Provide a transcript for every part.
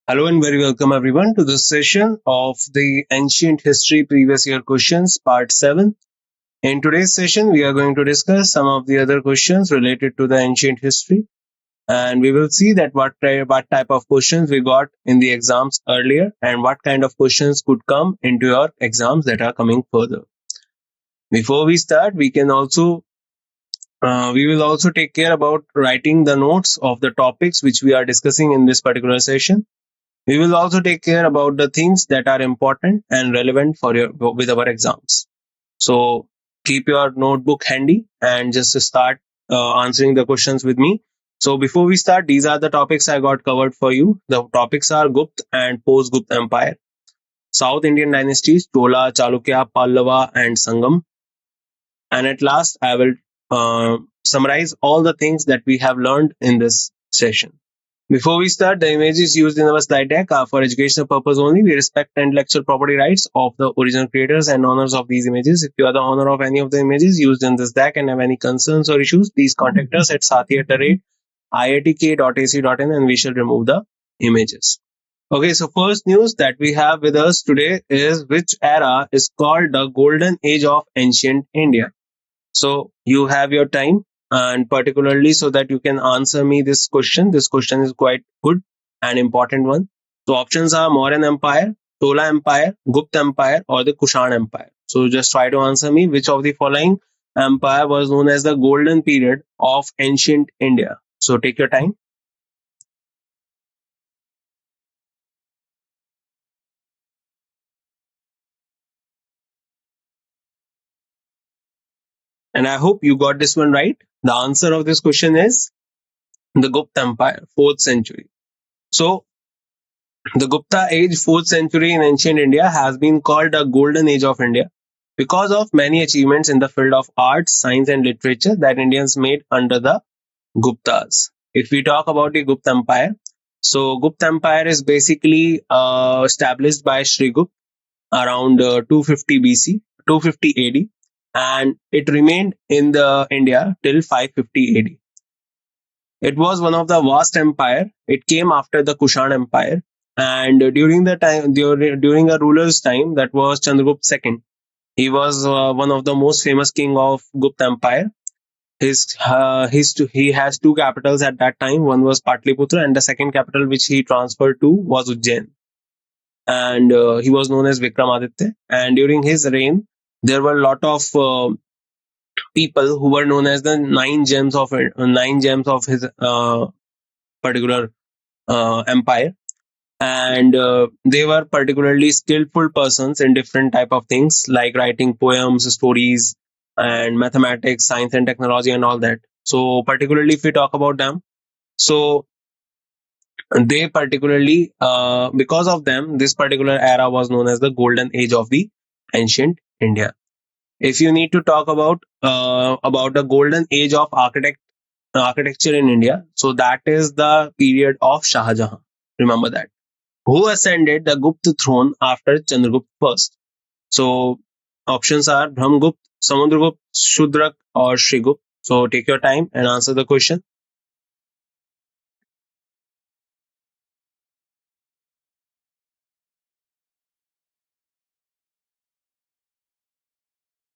Hello and very welcome everyone to this session of the Ancient History Previous Year Questions Part 7. In today's session, we are going to discuss some of the other questions related to the ancient history, and we will see that what type of questions we got in the exams earlier and what kind of questions could come into your exams that are coming further. Before we start, we will also take care about writing the notes of the topics which we are discussing in this particular session. We will also take care about the things that are important and relevant for your with our exams. So keep your notebook handy and just start answering the questions with me. So before we start, these are the topics I got covered for you. The topics are Gupta and post-Gupta Empire, South Indian dynasties, Chola, Chalukya, Pallava, and Sangam. And at last, I will summarize all the things that we have learned in this session. Before we start, the images used in our slide deck are for educational purpose only. We respect intellectual property rights of the original creators and owners of these images. If you are the owner of any of the images used in this deck and have any concerns or issues, please contact us at sathi@iitk.ac.in and we shall remove the images. Okay, so first news that we have with us today is which era is called the Golden Age of Ancient India. So you have your time, and particularly so that you can answer me this question. This question is quite good and important one. So options are Mauryan Empire, Chola Empire, Gupta Empire, or the Kushan Empire. So just try to answer me which of the following empire was known as the golden period of ancient India. So take your time. And I hope you got this one right. The answer of this question is the Gupta Empire, 4th century. So the Gupta age, 4th century in ancient India, has been called the golden age of India because of many achievements in the field of arts, science, and literature that Indians made under the Guptas. If we talk about the Gupta Empire, so Gupta Empire is basically established by Sri Gupta around 250 BC, 250 AD, and it remained in the India till 550 AD. It was one of the vast empire. It came after the Kushan Empire, and during a ruler's time, that was Chandragupta II. He was one of the most famous king of Gupta Empire. He has two capitals at that time. One was Patliputra, and the second capital which he transferred to was Ujjain. And he was known as Vikramaditya. And during his reign, there were a lot of people who were known as the nine gems of his particular empire, and they were particularly skillful persons in different type of things like writing poems, stories, and mathematics, science, and technology, and all that. So particularly if we talk about them, so they particularly because of them, this particular era was known as the golden age of the ancient India. If you need to talk about the golden age of architecture in India, so that is the period of Shah Jahan. Remember that. Who ascended the Gupta throne after Chandragupta first? So options are Brahmagupta, Samudragupta, Shudrak, or Shrigupta. So take your time and answer the question.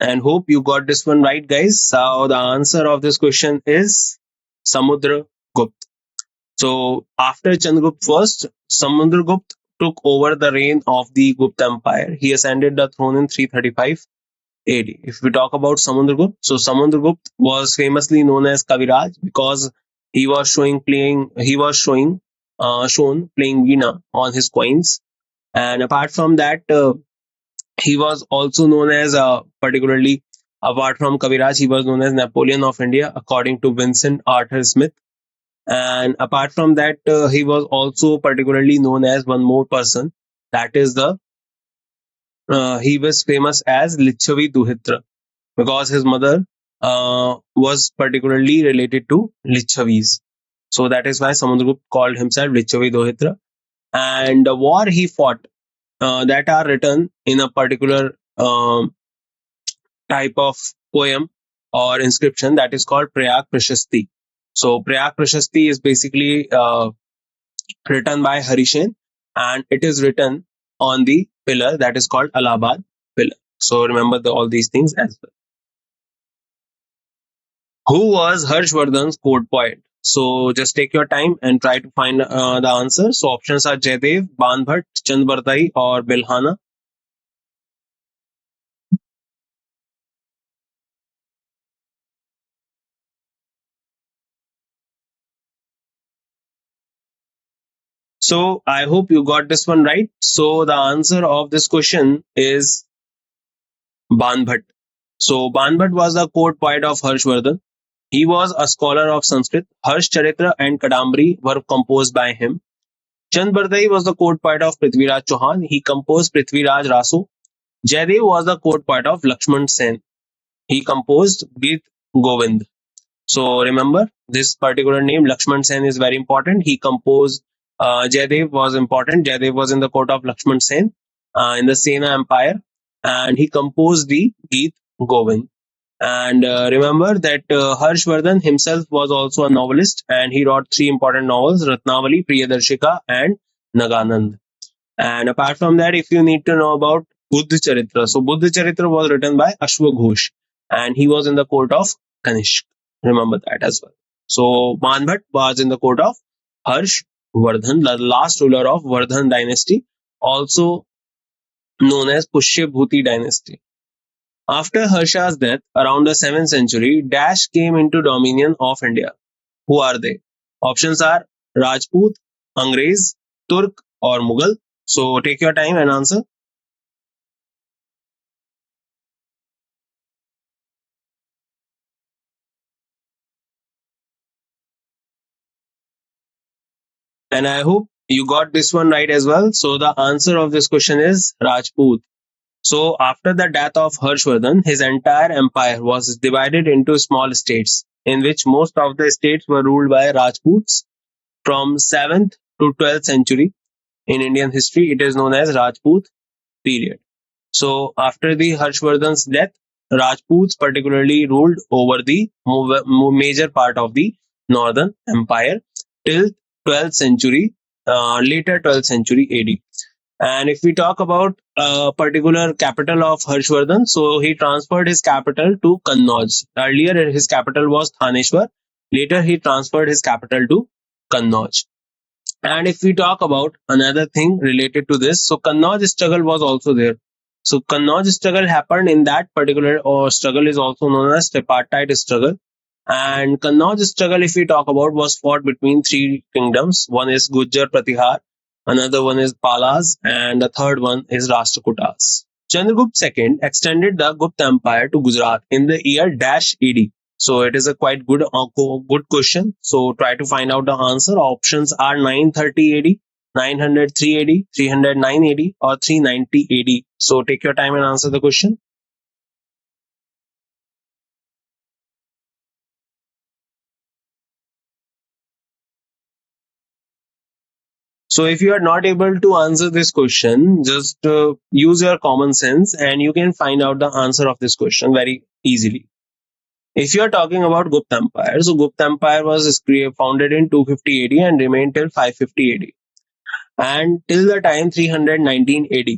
And hope you got this one right, guys. So the answer of this question is Samudragupta. So after Chandragupta first, Samudragupta took over the reign of the Gupta Empire. He ascended the throne in 335 AD. If we talk about Samudragupta, so Samudragupta was famously known as Kaviraj because he was shown playing veena on his coins. And apart from that, he was also known as particularly apart from Kaviraj, he was known as Napoleon of India, according to Vincent Arthur Smith. And apart from that, he was also particularly known as one more person. That is he was famous as Lichavi Duhitra because his mother was particularly related to Lichavis. So that is why Samudragupta called himself Lichavi Duhitra. And the war he fought that are written in a particular type of poem or inscription that is called Prayag Prashasti. So Prayag Prashasti is basically written by Harishen, and it is written on the pillar that is called Allahabad pillar. So remember all these things as well. Who was Harshvardhan's court poet? So just take your time and try to find the answer. So options are Jaydev, Banbhat, Chandbardai, or Bilhana. So I hope you got this one right. So the answer of this question is Banbhat. So Banbhat was the court poet of Harshvardhan. He was a scholar of Sanskrit. Harsh Charitra and Kadambari were composed by him. Chand Bardai was the court poet of Prithviraj Chauhan. He composed Prithviraj Raso. Jaydev was the court poet of Lakshman Sen. He composed Git Govind. So remember this particular name, Lakshman Sen, is very important. He composed Jaydev was important. Jaydev was in the court of Lakshman Sen in the Sena Empire, and he composed the Git Govind. And remember that Harshvardhan himself was also a novelist, and he wrote three important novels: Ratnavali, Priyadarshika, and Naganand. And apart from that, if you need to know about Buddha Charitra, so Buddha Charitra was written by Ashwa Ghosh, and he was in the court of Kanishk. Remember that as well. So Manbhat was in the court of Harshvardhan, the last ruler of Vardhan dynasty, also known as Pushyabhuti dynasty. After Harsha's death around the 7th century, Dash came into dominion of India. Who are they? Options are Rajput, Angrez, Turk, or Mughal. So take your time and answer. And I hope you got this one right as well. So the answer of this question is Rajput. So after the death of Harshvardhan, his entire empire was divided into small states, in which most of the states were ruled by Rajputs. From 7th to 12th century in Indian history, it is known as Rajput period. So after the Harshvardhan's death, Rajputs particularly ruled over the major part of the northern empire till 12th century, later 12th century AD. And if we talk about a particular capital of Harshvardhan, so he transferred his capital to Kannauj. Earlier, his capital was Thaneshwar. Later, he transferred his capital to Kannauj. And if we talk about another thing related to this, so Kannauj struggle was also there. So Kannauj struggle happened in that particular struggle is also known as tripartite struggle. And Kannauj struggle, if we talk about, was fought between three kingdoms. One is Gujjar Pratihar, another one is Palas, and the third one is Rashtrakutas. Chandragupta II extended the Gupta Empire to Gujarat in the year dash AD. So it is a quite good question. So try to find out the answer. Options are 930 AD, 903 AD, 309 AD, or 390 AD. So take your time and answer the question. So if you are not able to answer this question, just use your common sense and you can find out the answer of this question very easily. If you are talking about Gupta Empire, so Gupta Empire was founded in 250 AD and remained till 550 AD. And till the time 319 AD,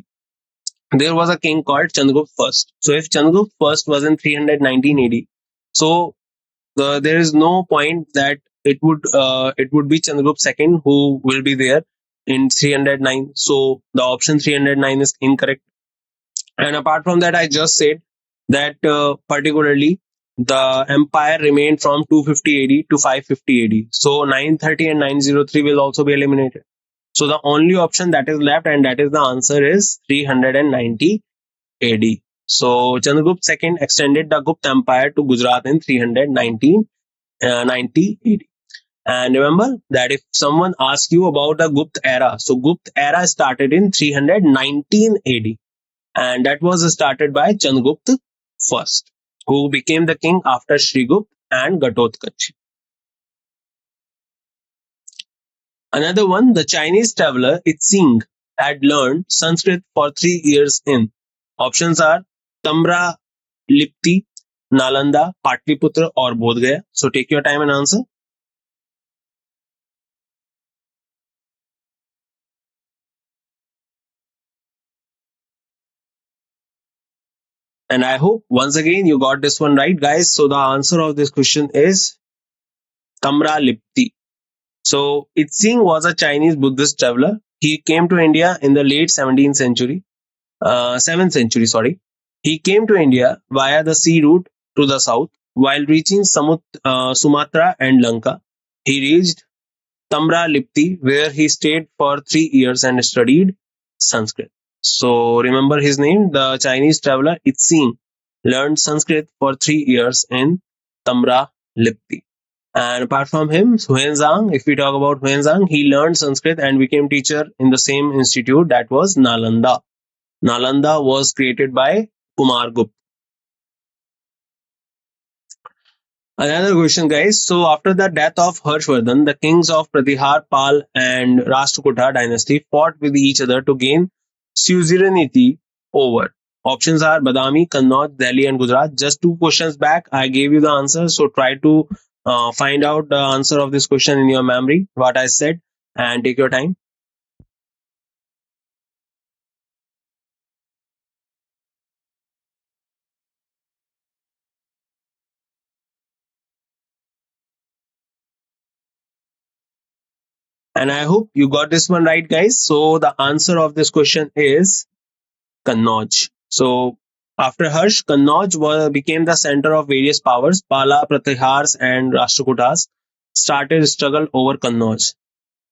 there was a king called Chandragupta I. So if Chandragupta I was in 319 AD, so there is no point that it would be Chandragupta II who will be there in 309. So the option 309 is incorrect. And apart from that, I just said that particularly the empire remained from 250 AD to 550 AD. So 930 and 903 will also be eliminated. So the only option that is left, and that is the answer, is 390 AD. So Chandragupta II extended the Gupta Empire to Gujarat in 390 AD. And remember that if someone asks you about the Gupta era, so Gupta era started in 319 AD. And that was started by Chandragupta I, who became the king after Shrigupta and Ghatotkach. Another one, the Chinese traveler Itzing had learned Sanskrit for 3 years in. Options are Tamra Lipti, Nalanda, Patliputra, or Bodh Gaya. So take your time and answer. And I hope once again you got this one right, guys. So the answer of this question is Tamra Lipti. So Itzing was a Chinese Buddhist traveler. He came to India in the late 17th century, 7th century, sorry. He came to India via the sea route to the south. While reaching Sumatra and Lanka, he reached Tamra Lipti, where he stayed for 3 years and studied Sanskrit. So remember his name, the Chinese traveler Itzing learned Sanskrit for 3 years in Tamra Lipti. And apart from him, Huenzang, if we talk about Huenzang, he learned Sanskrit and became teacher in the same institute, that was Nalanda. Nalanda was created by Kumar Gupta. Another question, guys. So, after the death of Harshvardhan, the kings of Pratihar, Pal, and Rashtrakuta dynasty fought with each other to gain suzerainty over. Options are Badami, Kannauj, Delhi, and Gujarat. Just 2 questions back, I gave you the answer. So, try to find out the answer of this question in your memory, what I said, and take your time. And I hope you got this one right, guys. So, the answer of this question is Kannauj. So after Harsh, became the center of various powers. Pala, Pratihars, and Rashtrakutas started struggle over Kannauj.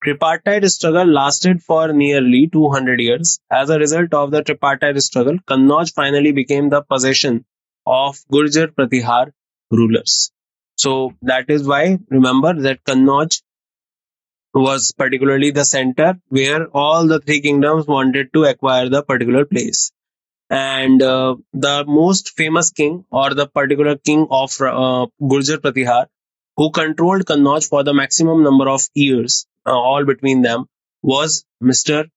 Tripartite struggle lasted for nearly 200 years. As a result of the tripartite struggle, Kannauj finally became the possession of Gurjar Pratihar rulers. So that is why remember that Kannauj was particularly the center where all the three kingdoms wanted to acquire the particular place. And the most famous king or the particular king of Gurjar Pratihar, who controlled Kannauj for the maximum number of years, all between them, was Mr.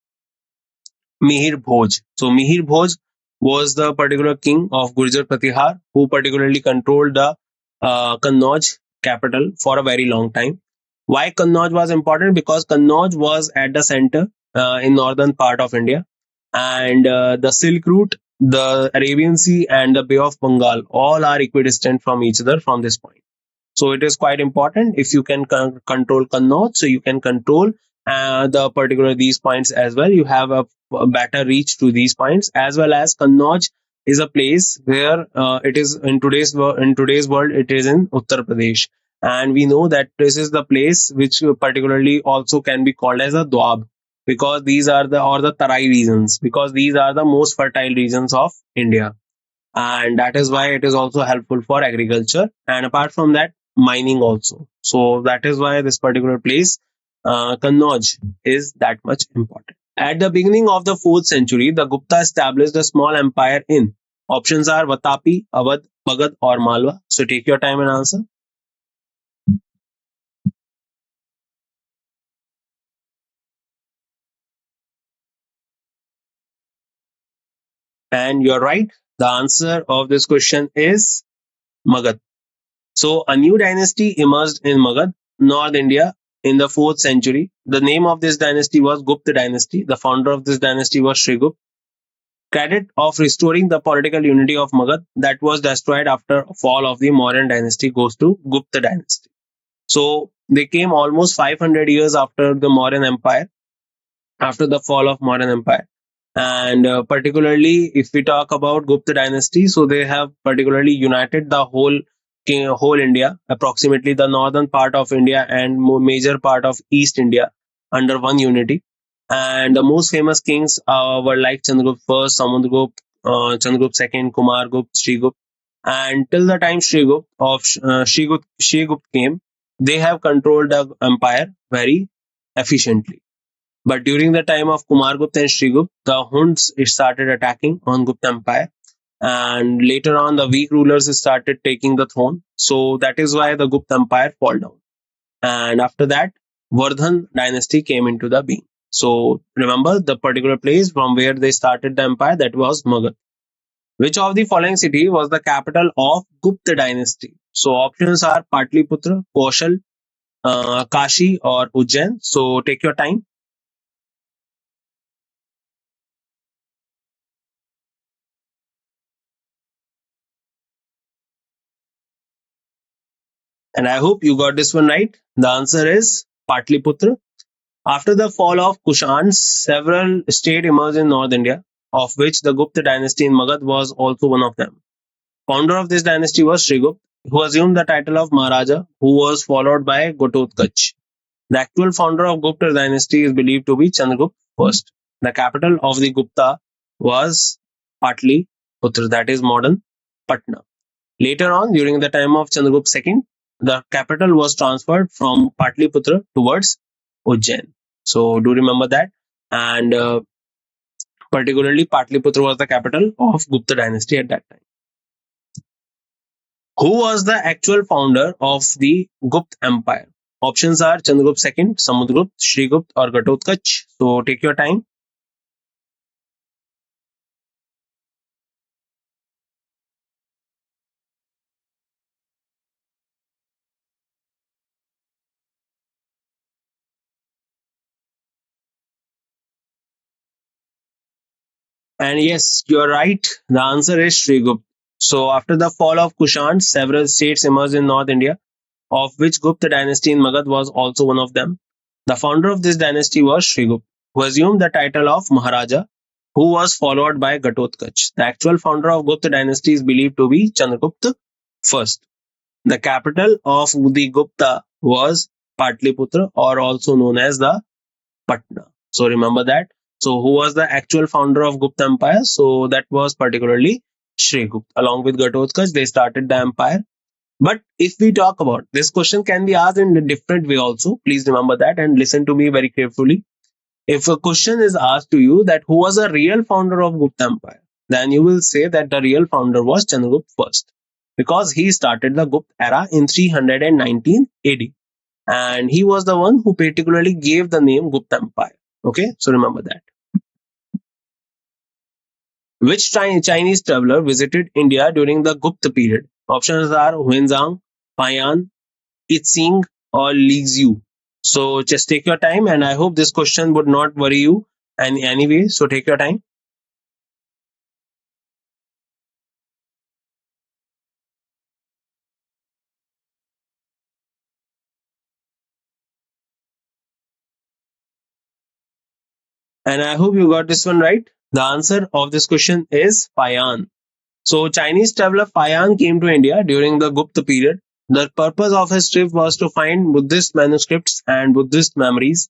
Mihir Bhoj. So Mihir Bhoj was the particular king of Gurjar Pratihar who particularly controlled the Kannauj capital for a very long time. Why Kannauj was important? Because Kannauj was at the center in northern part of India, and the Silk Route, the Arabian Sea, and the Bay of Bengal all are equidistant from each other from this point. So it is quite important if you can control Kannauj, so you can control the particular these points as well. You have a better reach to these points, as well as Kannauj is a place where it is in today's world it is in Uttar Pradesh, and we know that this is the place which particularly also can be called as a Doab, because these are the Tarai regions, because these are the most fertile regions of India, and that is why it is also helpful for agriculture, and apart from that, mining also. So that is why this particular place, Kannauj, is that much important. At the beginning of the 4th century, the Gupta established a small empire in, options are Vatapi, Awadh, Magad, or Malwa. So take your time and answer. And you're right. The answer of this question is Magad. So a new dynasty emerged in Magad, North India, in the 4th century. The name of this dynasty was Gupta dynasty. The founder of this dynasty was Shrigupta. Credit of restoring the political unity of Magad that was destroyed after fall of the Mauryan dynasty goes to Gupta dynasty. So they came almost 500 years after the Mauryan Empire, after the fall of Mauryan Empire. And particularly, if we talk about Gupta dynasty, so they have particularly united the whole India, approximately the northern part of India and major part of East India under one unity. And the most famous kings were like Chandragupta first, Samudragupta, Chandragupta second, Kumar Gupta, Shrigupta. And till the time Shrigupta came, they have controlled the empire very efficiently. But during the time of Kumargupta and Shrigupta, the Hunds started attacking on Gupta Empire, and later on the weak rulers started taking the throne. So that is why the Gupta Empire fall down. And after that, Vardhan dynasty came into the being. So remember the particular place from where they started the empire, that was Magad. Which of the following city was the capital of Gupta dynasty? So options are Patliputra, Kaushal, Kashi, or Ujjain. So take your time. And I hope you got this one right. The answer is Patliputra. After the fall of Kushan, several states emerged in North India, of which the Gupta dynasty in Magad was also one of them. Founder of this dynasty was Shrigupta, who assumed the title of Maharaja, who was followed by Ghototkach. The actual founder of Gupta dynasty is believed to be Chandragupta first. The capital of the Gupta was Patliputra, that is modern Patna. Later on, during the time of Chandragupta II, the capital was transferred from Patliputra towards Ujjain. So do remember that. And particularly Patliputra was the capital of Gupta dynasty at that time. Who was the actual founder of the Gupta Empire? Options are Chandragupta II, Samudragupta, Shrigupta or Ghatotkacha. So take your time. And yes, you're right. The answer is Shrigupta. So after the fall of Kushan, several states emerged in North India, of which Gupta dynasty in Magad was also one of them. The founder of this dynasty was Shrigupta, who assumed the title of Maharaja, who was followed by Ghatotkacha. The actual founder of Gupta dynasty is believed to be Chandragupta first. The capital of the Gupta was Patliputra, or also known as the Patna. So remember that. So who was the actual founder of Gupta Empire? So that was particularly Shrigupta. Along with Ghatotkacha, they started the empire. But if we talk about this question can be asked in a different way also. Please remember that and listen to me very carefully. If a question is asked to you that who was a real founder of Gupta Empire, then you will say that the real founder was Chandragupta first, because he started the Gupta era in 319 AD, and he was the one who particularly gave the name Gupta Empire. Okay, so remember that. Which Chinese traveler visited India during the Gupta period? Options are Huizang, Payan, Itsing, or Li Xiu. So just take your time, and I hope this question would not worry you in any way. So take your time. And I hope you got this one right. The answer of this question is Payan. So Chinese traveler Payan came to India during the Gupta period. The purpose of his trip was to find Buddhist manuscripts and Buddhist memories.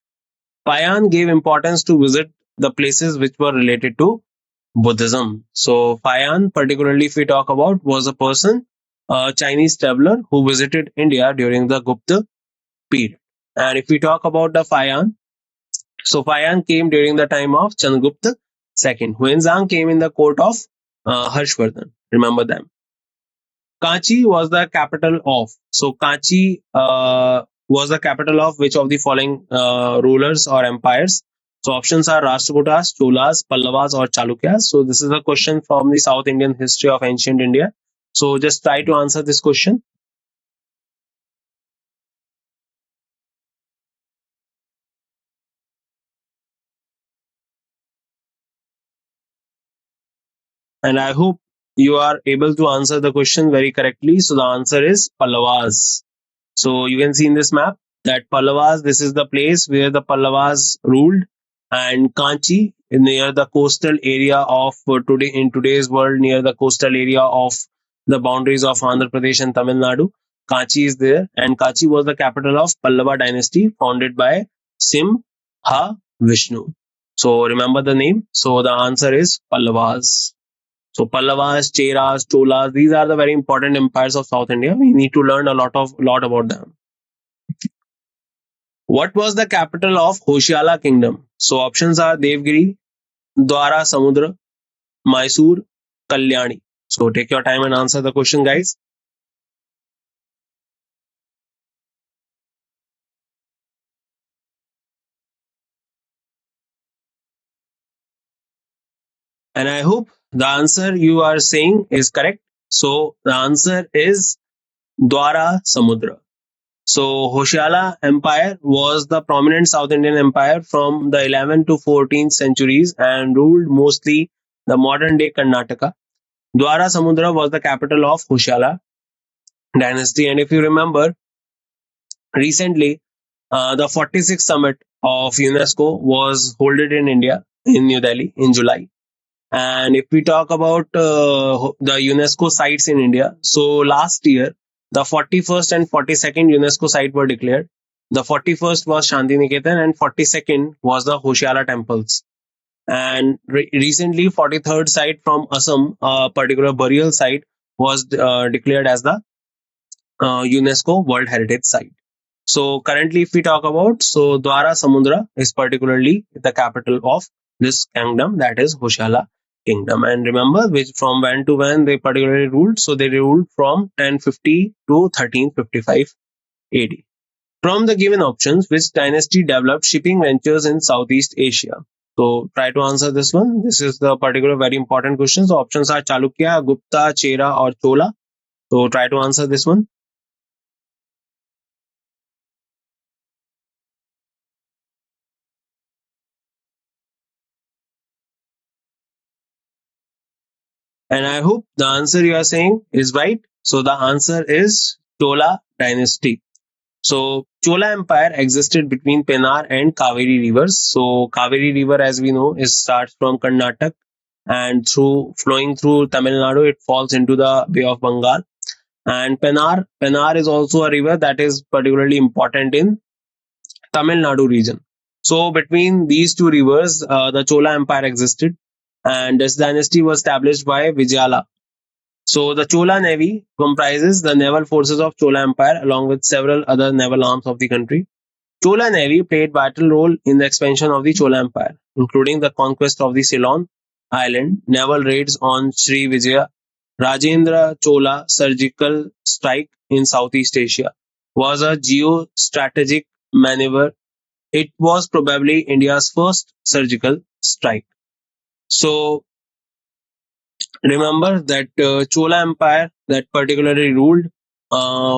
Payan gave importance to visit the places which were related to Buddhism. So Payan, particularly if we talk about, was a person, a Chinese traveler who visited India during the Gupta period. And if we talk about the Payan, so Fayan came during the time of Chandragupta II. Huenzang came in the court of Harshvardhan. Remember them. Kanchi was the capital of. So Kanchi was the capital of which of the following rulers or empires? So options are Rashtrakutas, Cholas, Pallavas, or Chalukyas. So this is a question from the South Indian history of ancient India. So just try to answer this question. And I hope you are able to answer the question very correctly. So the answer is Pallavas. So you can see in this map that Pallavas, this is the place where the Pallavas ruled, and Kanchi near the coastal area of today, in today's world, near the coastal area of the boundaries of Andhra Pradesh and Tamil Nadu. Kanchi is there, and Kanchi was the capital of Pallava dynasty founded by Simha Vishnu. So remember the name. So the answer is Pallavas. So Pallavas, Cheras, Cholas, these are the very important empires of South India. We need to learn a lot about them. What was the capital of Hoshiala Kingdom? So options are Devgiri, Dwara Samudra, Mysore, Kalyani. So take your time and answer the question, guys. And I hope the answer you are saying is correct. So the answer is Dwara Samudra. So Hoshiala Empire was the prominent South Indian empire from the 11th to 14th centuries and ruled mostly the modern day Karnataka. Dwara Samudra was the capital of Hoshiala dynasty, and if you remember, Recently, the 46th summit of UNESCO was held in India in New Delhi in July. And if we talk about the UNESCO sites in India, so last year the 41st and 42nd UNESCO site were declared. The 41st was Shantiniketan and 42nd was the Hoshiala temples. And recently, 43rd site from Assam, a particular burial site, was declared as the UNESCO World Heritage Site. So currently, if we talk about, so Dwara Samudra is particularly the capital of this kingdom, that is Hoshala Kingdom. And remember, which from when to when they particularly ruled. So they ruled from 1050 to 1355 AD. From the given options, which dynasty developed shipping ventures in Southeast Asia? So try to answer this one. This is the particular very important question. So options are Chalukya, Gupta, Chera, or Chola. So try to answer this one. And I hope the answer you are saying is right. So the answer is Chola dynasty. So Chola Empire existed between Pennar and Kaveri rivers. So Kaveri river, as we know, is starts from Karnataka and through flowing through Tamil Nadu, it falls into the Bay of Bengal. And Pennar is also a river that is particularly important in Tamil Nadu region. So between these two rivers, the Chola Empire existed, and this dynasty was established by Vijayala. So the Chola Navy comprises the naval forces of Chola Empire along with several other naval arms of the country. Chola Navy played vital role in the expansion of the Chola Empire, including the conquest of the Ceylon island, naval raids on Sri Vijaya, Rajendra Chola surgical strike in Southeast Asia was a geostrategic maneuver. It was probably India's first surgical strike. So remember that Chola Empire that particularly ruled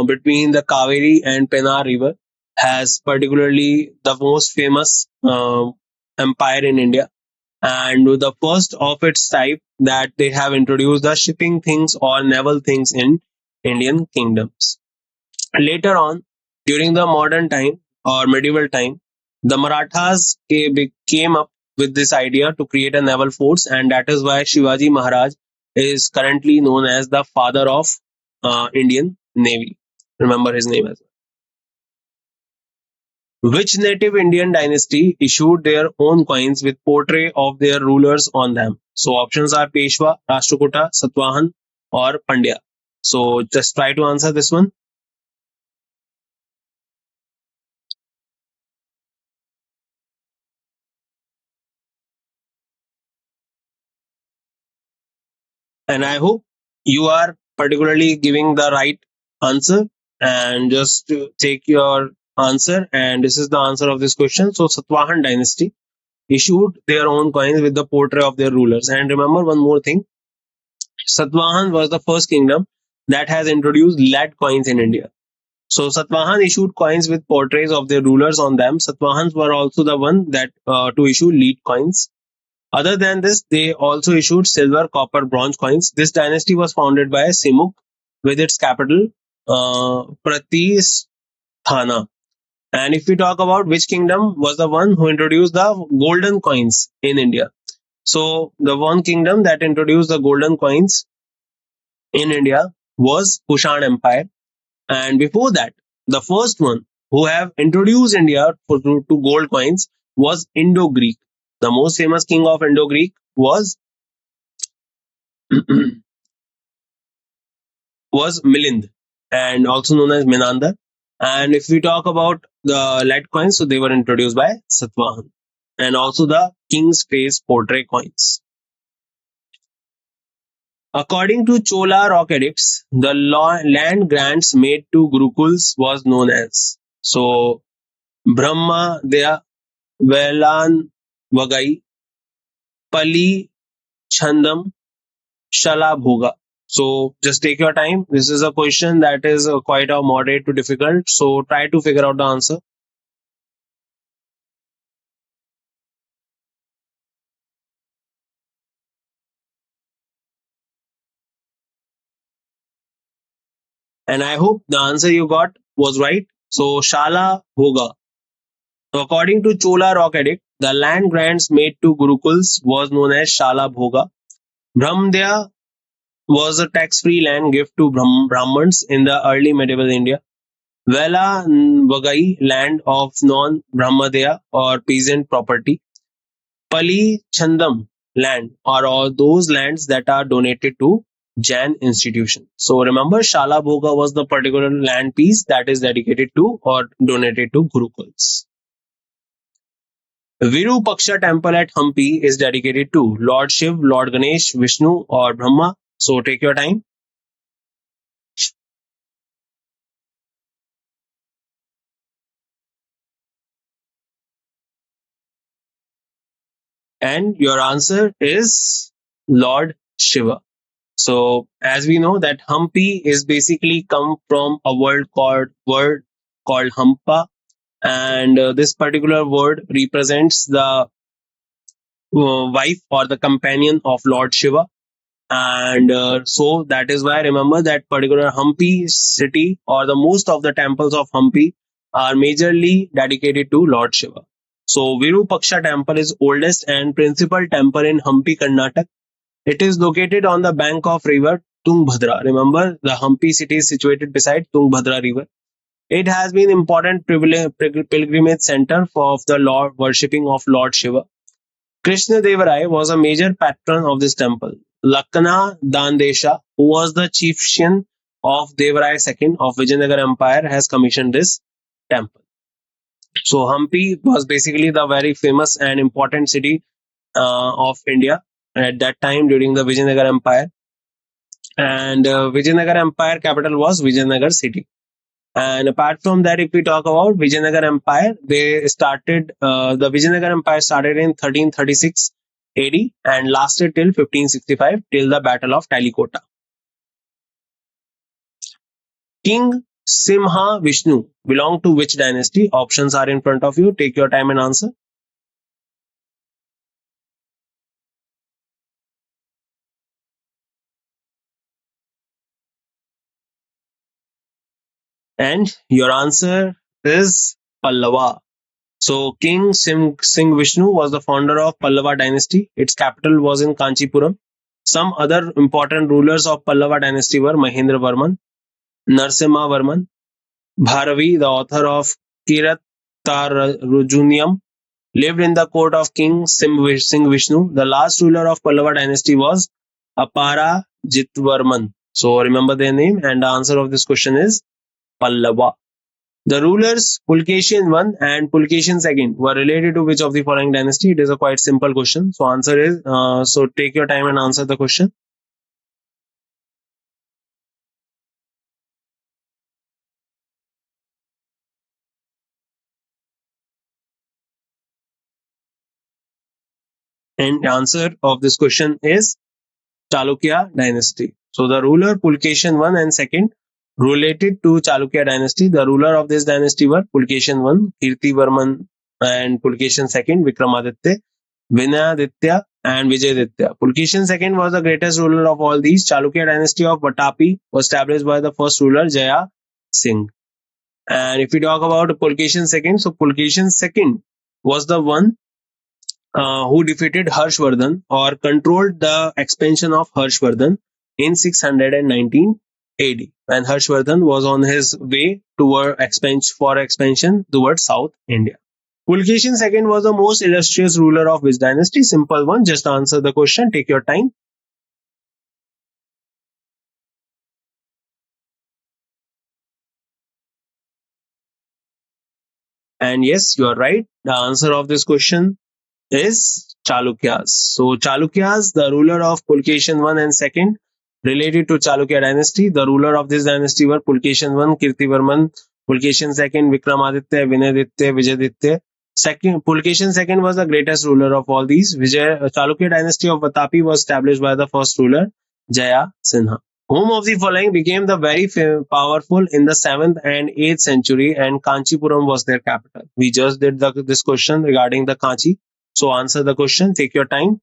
between the Kaveri and Pennar River has particularly the most famous empire in India and the first of its type that they have introduced the shipping things or naval things in Indian kingdoms. Later on, during the modern time or medieval time, the Marathas came up with this idea to create a naval force, and that is why Shivaji Maharaj is currently known as the father of Indian Navy. Remember his name as well. Which native Indian dynasty issued their own coins with portrait of their rulers on them? So options are Peshwa, Rashtrakuta, Satwahan, or Pandya. So just try to answer this one. And I hope you are particularly giving the right answer and just to take your answer. And this is the answer of this question. So Satwahan dynasty issued their own coins with the portrait of their rulers. And remember one more thing. Satwahan was the first kingdom that has introduced lead coins in India. So Satwahan issued coins with portraits of their rulers on them. Satvahans were also the one that to issue lead coins. Other than this, they also issued silver, copper, bronze coins. This dynasty was founded by Simuk with its capital Pratisthana. And if we talk about which kingdom was the one who introduced the golden coins in India. So the one kingdom that introduced the golden coins in India was Kushan Empire. And before that, the first one who have introduced India to gold coins was Indo-Greek. The most famous king of Indo-Greek was was Milind and also known as Menander. And if we talk about the lead coins, so they were introduced by Satvahan and also the king's face portrait coins. According to Chola rock edicts, the land grants made to Gurukuls was known as so Brahma Dea Velan Vagai Pali Chandam Shalabhoga. So just take your time. This is a question that is quite a moderate to difficult. So try to figure out the answer. And I hope the answer you got was right. So Shala Bhoga. So according to Chola rock edict, the land grants made to Gurukuls was known as Shala Bhoga. Brahmdya was a tax-free land gift to Brahmins in the early medieval India. Vela Vagai, land of non-Brahmadya or peasant property. Pali Chandam, land are all those lands that are donated to Jain institution. So remember, Shala Bhoga was the particular land piece that is dedicated to or donated to Gurukuls. Virupaksha temple at Hampi is dedicated to Lord Shiv, Lord Ganesh, Vishnu, or Brahma. So take your time. And your answer is Lord Shiva. So as we know that Hampi is basically come from a word called Hampa, and this particular word represents the wife or the companion of Lord Shiva. And so that is why remember that particular Hampi city or the most of the temples of Hampi are majorly dedicated to Lord Shiva. So Virupaksha temple is oldest and principal temple in Hampi, Karnataka. It is located on the bank of river Tungbhadra. Remember, the Hampi city is situated beside Tungbhadra river. It has been important pilgrimage center for of the Lord worshipping of Lord Shiva. Krishna Devaraya was a major patron of this temple. Lakana Dandesha, who was the chieftain of Devaraya II of Vijayanagar Empire, has commissioned this temple. So Hampi was basically the very famous and important city of India at that time during the Vijayanagar Empire. And Vijayanagar Empire capital was Vijayanagar city. And apart from that, if we talk about Vijayanagar Empire, the Vijayanagar Empire started in 1336 AD and lasted till 1565 till the Battle of Talikota. King Simha Vishnu belonged to which dynasty? Options are in front of you. Take your time and answer. And your answer is Pallava. So King Singh Vishnu was the founder of Pallava dynasty. Its capital was in Kanchipuram. Some other important rulers of Pallava dynasty were Mahendra Varman, Narsimha Varman, Bharavi, the author of Kiratarujuniyam, lived in the court of King Singh Vishnu. The last ruler of Pallava dynasty was Aparajitvarman. So remember their name, and the answer of this question is Pallava. The rulers Pulkeshin I and Pulkeshin II were related to which of the following dynasty? It is a quite simple question. So answer is so take your time and answer the question. And answer of this question is Chalukya dynasty. So the ruler Pulkeshin I and II related to Chalukya dynasty. The ruler of this dynasty were Pulkeshin I, Kirtivarman, and Pulkeshin II, Vikramaditya, Vinayaditya, and Vijayaditya. Pulkeshin II was the greatest ruler of all these. Chalukya dynasty of Vatapi was established by the first ruler Jaya Singh. And if we talk about Pulkeshin II, so Pulkeshin II was the one who defeated Harshvardhan or controlled the expansion of Harshvardhan in 619 AD when Harshvardhan was on his way toward expansion towards South India. Pulkeshin II was the most illustrious ruler of which dynasty? Simple one, just answer the question, take your time. And yes, you are right. The answer of this question is Chalukyas. So Chalukyas, the ruler of Pulkeshin I and II, related to Chalukya dynasty. The ruler of this dynasty were Pulkeshin I, Kirtivarman, Pulkeshin II, Vikramaditya, Vinayaditya, Vijayaditya. Pulkeshin II was the greatest ruler of all these. Chalukya dynasty of Vatapi was established by the first ruler, Jaya Sinha. Whom of the following became the very powerful in the 7th and 8th century and Kanchipuram was their capital? We just did this question regarding the Kanchi. So answer the question, take your time.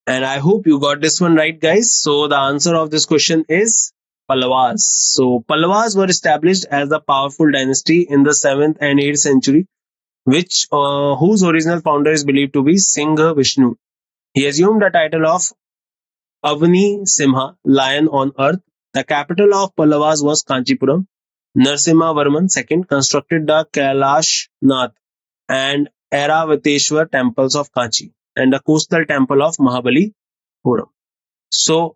And I hope you got this one right, guys. So the answer of this question is Pallavas. So Pallavas were established as a powerful dynasty in the 7th and 8th century, which whose original founder is believed to be Singha Vishnu. He assumed the title of Avani Simha, Lion on Earth. The capital of Pallavas was Kanchipuram. Narasimha Varman II constructed the Kailash Nath and Airavateshwar temples of Kanchi and the coastal temple of Mahabalipuram. So,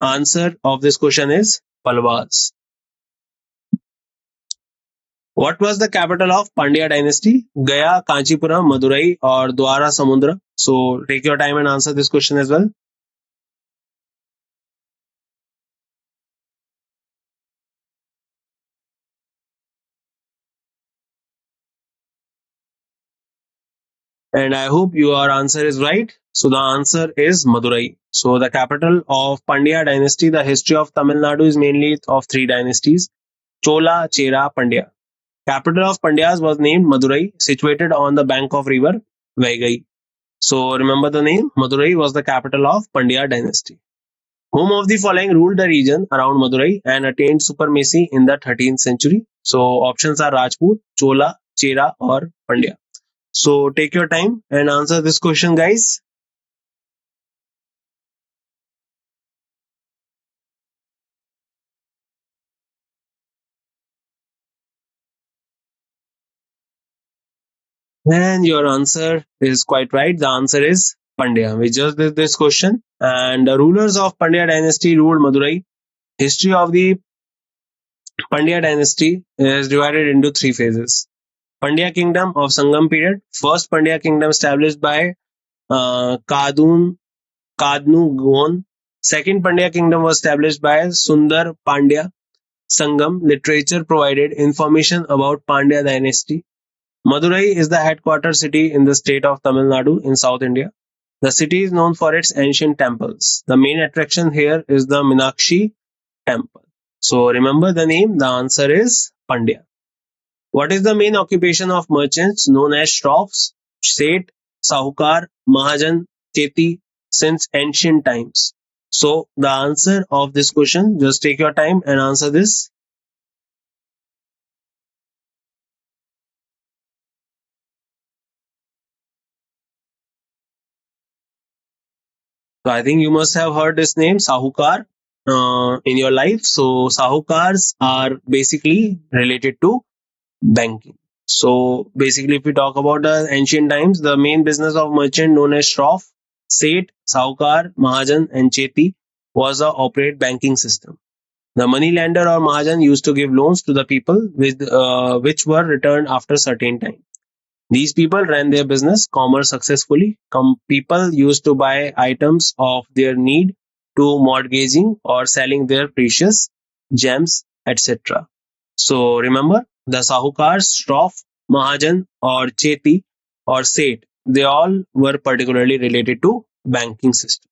answer of this question is Pallavas. What was the capital of Pandya dynasty? Gaya, Kanchipuram, Madurai, or Dwara Samudra? So, take your time and answer this question as well. And I hope your answer is right. So, the answer is Madurai. So, the capital of Pandya dynasty, the history of Tamil Nadu is mainly of three dynasties: Chola, Chera, Pandya. Capital of Pandyas was named Madurai, situated on the bank of river Vaigai. So remember the name? Madurai was the capital of Pandya dynasty. Whom of the following ruled the region around Madurai and attained supremacy in the 13th century? So options are Rajput, Chola, Chera, or Pandya. So take your time and answer this question, guys. And your answer is quite right. The answer is Pandya. We just did this question. And the rulers of Pandya dynasty ruled Madurai. History of the Pandya dynasty is divided into three phases. Pandya kingdom of Sangam period. First Pandya kingdom established by Kadun Kadnu Gon. Second Pandya kingdom was established by Sundar Pandya. Sangam literature provided information about Pandya dynasty. Madurai is the headquarters city in the state of Tamil Nadu in South India. The city is known for its ancient temples. The main attraction here is the Meenakshi temple. So remember the name. The answer is Pandya. What is the main occupation of merchants known as shroffs, Seth, Sahukar, Mahajan, Cheti since ancient times? So the answer of this question, just take your time and answer this. So I think you must have heard this name, Sahukar, in your life. So Sahukars are basically related to banking. So basically, if we talk about the ancient times, the main business of merchant known as Shroff, Seth, Sahukar, Mahajan, and Cheti was a operate banking system. The money lender or Mahajan used to give loans to the people which were returned after certain time. These people ran their business, commerce successfully. People used to buy items of their need to mortgaging or selling their precious gems, etc. So remember, the Sahukars, Shroff, Mahajan, or Cheti, or Seth, they all were particularly related to banking system.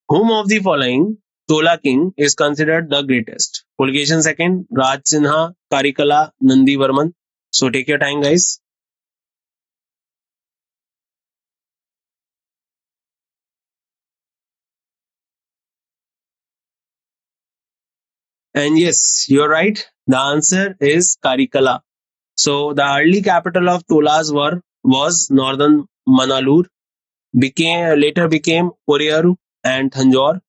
Whom of the following Chola king is considered the greatest? Pulketion second, Raj Sinha, Karikala, Nandi Varman. So take your time, guys. And yes, you're right. The answer is Karikala. So the early capital of Cholas was northern Manalur, later became Koryaru and Thanjore.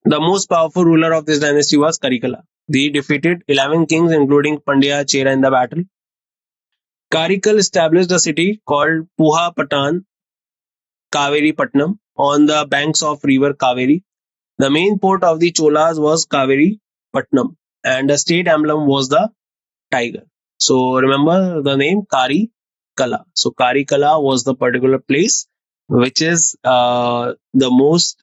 The most powerful ruler of this dynasty was Karikala. He defeated 11 kings, including Pandya Chera, in the battle. Karikal established a city called Puha Patan Kaveri Patnam on the banks of river Kaveri. The main port of the Cholas was Kaveri Patnam, and the state emblem was the tiger. So remember the name Kari Kala. So Kari Kala was the particular place which is the most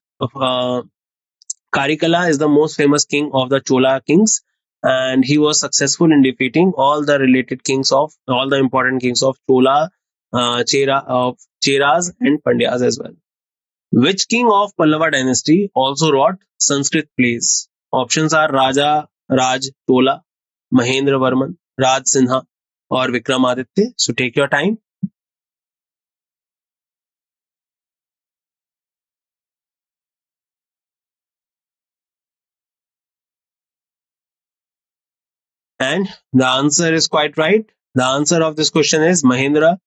Karikala is the most famous king of the Chola kings, and he was successful in defeating all the related kings of all the important kings of Chola, Cheras, and Pandyas as well. Which king of Pallava dynasty also wrote Sanskrit plays? Options are Raja Raj Chola, Mahendra Varman, Raj Sinha, or Vikramaditya. So take your time. And the answer is quite right. The answer of this question is Mahendra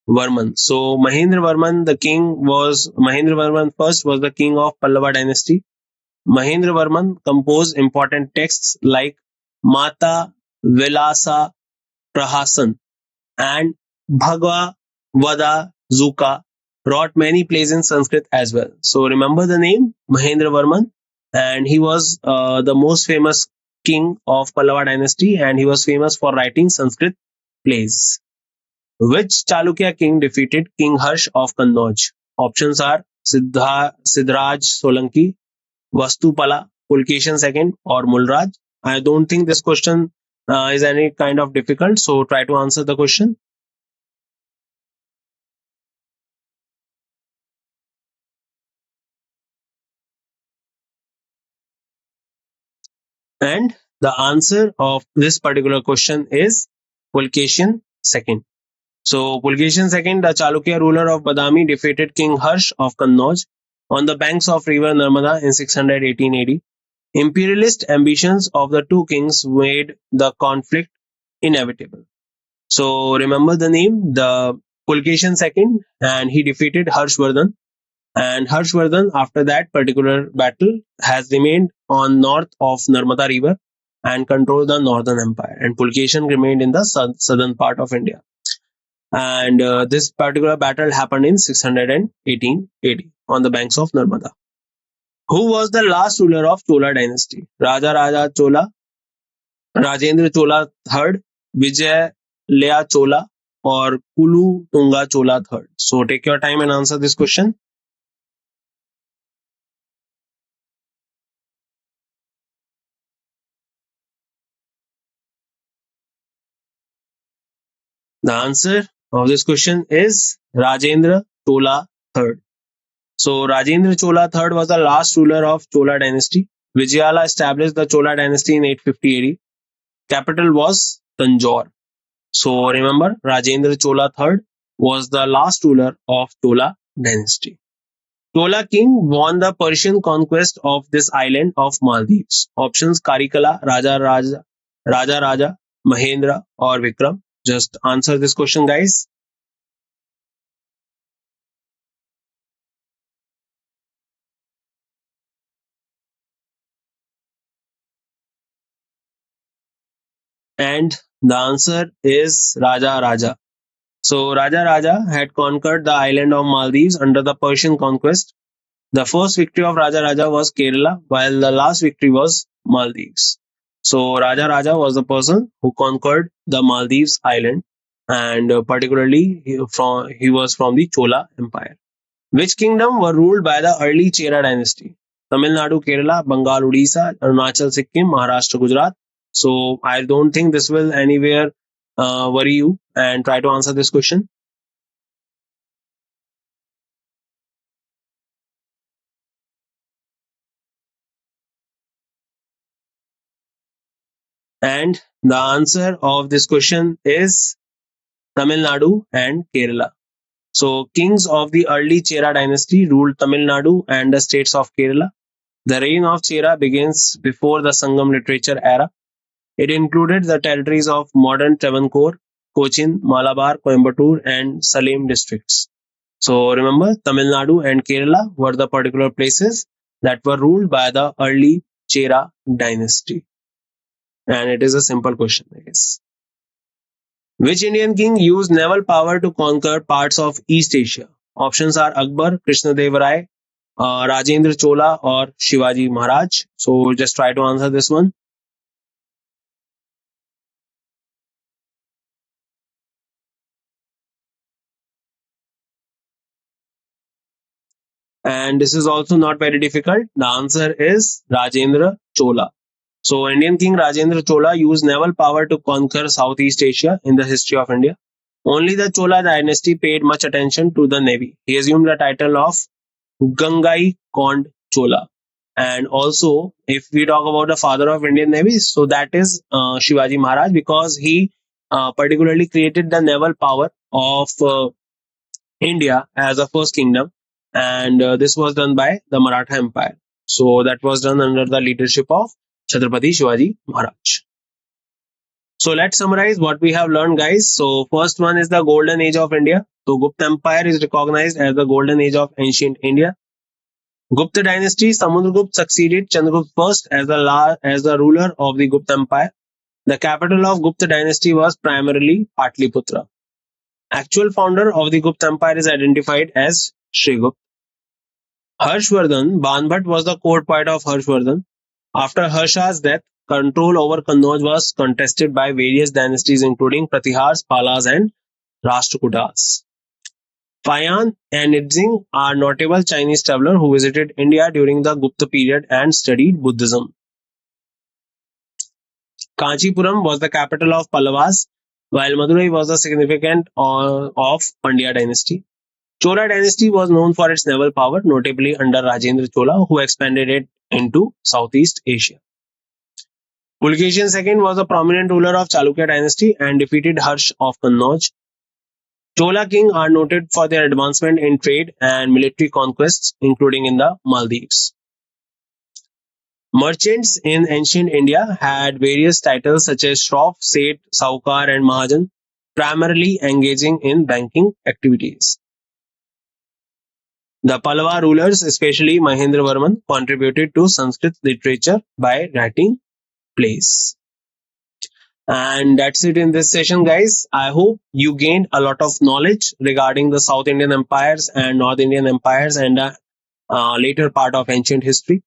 Varman. So Mahendra Varman, Mahendra Varman first was the king of Pallava dynasty. Mahendra Varman composed important texts like Mata Vilasa Prahasan and Bhagavada Zuka, wrote many plays in Sanskrit as well. So remember the name Mahendra Varman, and he was the most famous king of Pallava dynasty, and he was famous for writing Sanskrit plays. Which Chalukya king defeated King Harsh of Kannauj? Options are Siddharaj Solanki, Vastupala, Pulkeshin II, or Mulraj. I don't think this question is any kind of difficult, so try to answer the question. And the answer of this particular question is Pulkeshin II. So Pulkeshin II, the Chalukya ruler of Badami, defeated King Harsh of Kannauj on the banks of river Narmada in 618 AD. Imperialist ambitions of the two kings made the conflict inevitable. So remember the name, the Pulkeshin II, and he defeated Harshvardhan. And Harshvardhan, after that particular battle, has remained on north of Narmada River and controlled the northern empire. And Pulkeshin remained in the southern part of India. And this particular battle happened in 618 AD on the banks of Narmada. Who was the last ruler of Chola dynasty? Raja Raja Chola, Rajendra Chola III, Vijay Lea Chola, or Kulu Tunga Chola III? So take your time and answer this question. The answer of this question is Rajendra Chola III. So Rajendra Chola III was the last ruler of Chola dynasty. Vijayala established the Chola dynasty in 850 AD. Capital was Tanjore. So remember, Rajendra Chola III was the last ruler of Chola dynasty. Chola king won the Persian conquest of this island of Maldives. Options Karikala, Raja Raja, Mahendra, or Vikram. Just answer this question, guys. And the answer is Raja Raja. So Raja Raja had conquered the island of Maldives under the Persian conquest. The first victory of Raja Raja was Kerala, while the last victory was Maldives. So Raja Raja was the person who conquered the Maldives island, and particularly he was from the Chola Empire. Which kingdom were ruled by the early Chera dynasty? Tamil Nadu, Kerala, Bengal, Odisha, Arunachal, Sikkim, Maharashtra, Gujarat. So I don't think this will anywhere worry you, and try to answer this question. And the answer of this question is Tamil Nadu and Kerala. So kings of the early Chera dynasty ruled Tamil Nadu and the states of Kerala. The reign of Chera begins before the Sangam literature era. It included the territories of modern Travancore, Cochin, Malabar, Coimbatore, and Salem districts. So remember, Tamil Nadu and Kerala were the particular places that were ruled by the early Chera dynasty. And it is a simple question, I guess. Which Indian king used naval power to conquer parts of East Asia? Options are Akbar, Krishnadev Rai, Rajendra Chola, or Shivaji Maharaj. So just try to answer this one. And this is also not very difficult. The answer is Rajendra Chola. So Indian king Rajendra Chola used naval power to conquer Southeast Asia in the history of India. Only the Chola dynasty paid much attention to the navy. He assumed the title of Gangai Kond Chola. And also, if we talk about the father of Indian Navy, so that is Shivaji Maharaj, because he particularly created the naval power of India as a first kingdom, and this was done by the Maratha Empire. So that was done under the leadership of Chhatrapati Shivaji Maharaj. So let's summarize what we have learned, guys. So first one is the golden age of India. So Gupta Empire is recognized as the golden age of ancient India. Gupta dynasty, Samudragupta succeeded Chandragupta first as the ruler of the Gupta Empire. The capital of Gupta dynasty was primarily Patliputra. Actual founder of the Gupta Empire is identified as Shrigupta. Harshvardhan, Banbhat was the court poet of Harshvardhan. After Harsha's death, control over Kannauj was contested by various dynasties including Pratihars, Palas and Rashtrakutas. Fayan and Idzing are notable Chinese travelers who visited India during the Gupta period and studied Buddhism. Kanchipuram was the capital of Pallavas, while Madurai was the significant of Pandya dynasty. Chola dynasty was known for its naval power, notably under Rajendra Chola, who expanded it into Southeast Asia. Pulkeshi II was a prominent ruler of Chalukya dynasty and defeated Harsh of Kannauj. Chola kings are noted for their advancement in trade and military conquests, including in the Maldives. Merchants in ancient India had various titles such as Shroff, Seth, Saukar, and Mahajan, primarily engaging in banking activities. The Pallava rulers, especially Mahendravarman, contributed to Sanskrit literature by writing plays. And that's it in this session, guys. I hope you gained a lot of knowledge regarding the South Indian empires and North Indian empires and later part of ancient history.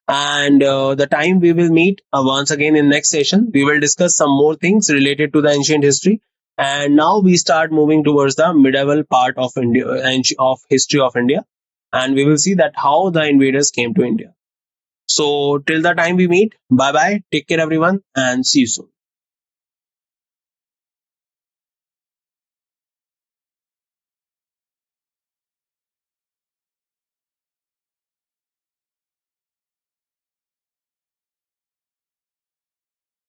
And the time we will meet once again in next session, we will discuss some more things related to the ancient history. And now we start moving towards the medieval part of India, of history of India, and we will see that how the invaders came to India. So till the time we meet, bye bye, take care everyone, and see you soon.